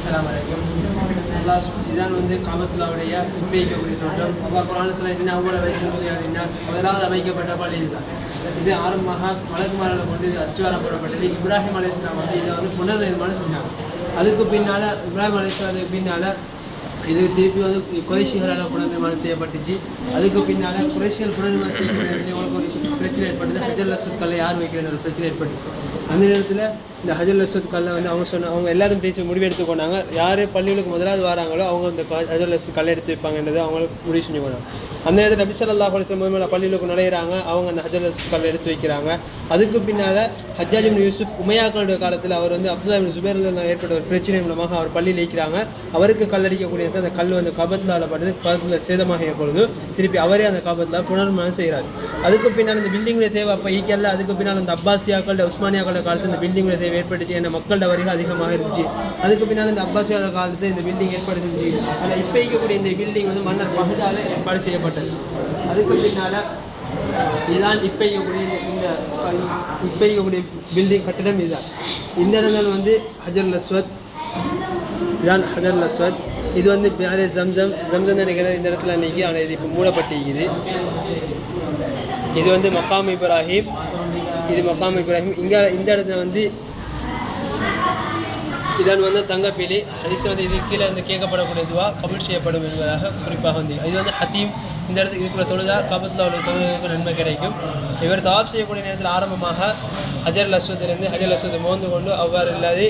அஸ்ஸலாமு அலைக்கும். இதான் காபத்துல்லாவுடைய வைக்கக்கூடிய தோற்றம். அல்லாஹ் குர்ஆனில் சொல்லிட்டு அவ்வளோ வைக்கணும் முதலாவது அமைக்கப்பட்ட பள்ளி இதுதான். இது ஆரம்பமாக மலக்குமாரில் கொண்டு இது அஸ்திவாரம் போடப்பட்டது. இப்ராஹிம் அலைஹிஸ்ஸலாம் இதை புனர் நிர்மாணம் செஞ்சாங்க. அதுக்கு பின்னால் இப்ராஹிம் அலைஹிஸ்ஸலாத்துக்கு பின்னால் இது திருப்பி குறைஷிகளால் புனர்நிர்மாணம் செய்யப்பட்டுச்சு. அதுக்கு பின்னால் குறைஷிகள் புனர்நிர்மாணம் செய்யப்பட்டு உங்களுக்கு ஒரு பிரச்சனை ஏற்பட்டது. ஹஜ்ஜுல் அஸ்வத் கல்லை யார் வைக்கிறது ஒரு பிரச்சனை ஏற்பட்டுச்சு. அந்த நேரத்தில் இந்த ஹஜ்ஜுல் அஸ்வத் கல்லை அவங்க எல்லாரும் பேசி முடிவெடுத்து கொண்டாங்க. யார் பள்ளிகளுக்கு முதலாவது வராங்களோ அவங்க அந்த ஹஜ்ஜுல் அஸ்வத் கல்லை எடுத்து வைப்பாங்கன்றது அவங்களுக்கு முடிவு செஞ்சு கொண்டாங்க. அந்த நேரத்தில் நபி ஸல்லல்லாஹு அலைஹி வஸல்லம் பள்ளிகளுக்கு நுழையிறாங்க. அவங்க அந்த ஹஜ்ஜுல் அஸ்வத் கல்லை எடுத்து வைக்கிறாங்க. அதுக்கு பின்னால் ஹஜ்ஜாஜ் இப்னு யூசுஃப் உமையாக்களுடைய காலத்தில் அவர் அப்துல்லா இப்னு ஜுபைரில் ஏற்பட்ட ஒரு பிரச்சனை மூலமாக அவர் பள்ளியில் வைக்கிறாங்க. அவருக்கு கல்லடிக்கக்கூடிய அந்த கல் காபத்துல்லாஹ்ல படுது. காபத்துல்லாஹ் சேதமாகிய பொழுது திருப்பி அவரே அந்த காபத்துல்லாஹ் புனர்நிர்மாணம் செய்கிறார். அதுக்கு பின்னால் இந்த பில்டிங்குடைய தேவை அப்போ ஈக்கல்ல. அதுக்கு பின்னால் அந்த அப்பாசியாக்கள் உஸ்மானியாக்களோட காலத்தில் இந்த பில்டிங்குடைய தேவை ஏற்பட்டுச்சு. ஏன்னா மக்களோட வரிகள் அதிகமாக இருந்துச்சு. அதுக்கு பின்னால் இந்த அப்பாசியாவோட காலத்தில் இந்த பில்டிங் ஏற்படுத்துச்சு. அதில் இப்போ இருக்கக்கூடிய இந்த பில்டிங் மன்னர் பஹதால ஏற்பாடு செய்யப்பட்டது. அதுக்கு பின்னால் இதுதான் இப்போ இருக்கக்கூடிய பில்டிங் கட்டிடம். இதுதான் இந்த இடங்கள் ஹஜ்ஜுல் அஸ்வத். இதான் ஹஜ்ஜுல் அஸ்வத். இது பேரே ஜம்சம் நினைக்கிற இந்த இடத்துல அன்றைக்கி ஆனால் இது இப்போ மூடப்பட்டிருக்குது. இது மக்காம் இப்ராஹிம். இது மக்காம் இப்ராஹிம். இங்கே இந்த இடத்துல இதான் தங்கப்பீலி. ஹதீஸ் இது கீழே கேட்கப்படக்கூடிய இதுவா கபூல் செய்யப்படும் என்பதாக குறிப்பாக இது ஹத்தீம். இந்த இடத்துக்கு இதுக்குள்ள தொழுதா காபத்துல்லாஹ்வுடைய தொழுகைக்கு நன்மை கிடைக்கும். இவர் தவாஃப் செய்யக்கூடிய நேரத்தில் ஆரம்பமாக ஹஜ்ஜுல் அஸ்வத்திலிருந்து ஹஜ்ஜுல் அஸ்வத்தை மோந்து கொண்டு அவ்வாறு இல்லாது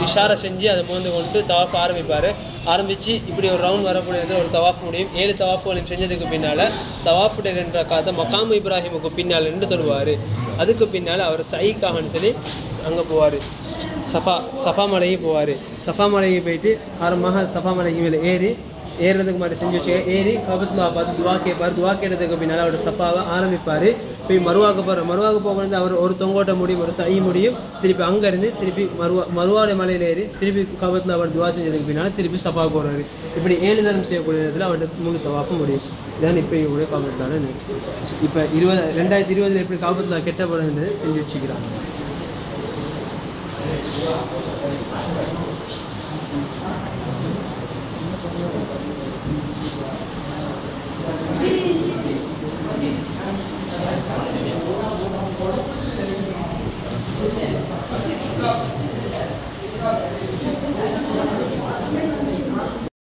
இஷாரை செஞ்சு அதை மோந்து கொண்டு தவாஃப் ஆரம்பிப்பார். ஆரம்பித்து இப்படி ஒரு ரவுண்ட் வரக்கூடிய இடத்துல ஒரு தவாஃப் முடியும். 7 தவாஃபுகளையும் செஞ்சதுக்கு பின்னால் தவாஃபுடைய 2 ரக்காத்தை மக்காம் இப்ராஹிமுக்கு பின்னால் நின்று தொழுவார். அதுக்கு பின்னால் அவர் சைக்காகன்னு சொல்லி அங்கே போவார். சஃபா மலைக்கு போவார். சஃபா மலைக்கு போயிட்டு ஆரம்பமாக சஃபா மலைக்கு மேலே ஏறுறதுக்கு மாதிரி செஞ்சு வச்சு ஏறி காபத்துல்லாஹ் பார்த்து துவா கேட்பார். துவா கேட்டதுக்கு பின்னால் அவர் சஃபாவை ஆரம்பிப்பார். போய் மருவாக்கு போகிறது அவர் ஒரு தொங்கோட்டை முடியும், ஒரு சை முடியும். திருப்பி அங்கேருந்து திருப்பி மருவாடைய மலையில் ஏறி திருப்பி காபத்துல்லாஹ் அவர் துவா செஞ்சதுக்கு பின்னால் திருப்பி சஃபா போகிறாரு. இப்படி 7 தரம் செய்யக்கூடிய நேரத்தில் அவர்கிட்ட 3 தவாஃபும் முடியும். இதான் இப்போ இவங்களுடைய காபத்துல்லாஹ். இப்போ 2020 எப்படி காபத்துல்லாஹ் கெட்டப்படுறது செஞ்சு வச்சுக்கிறாங்க.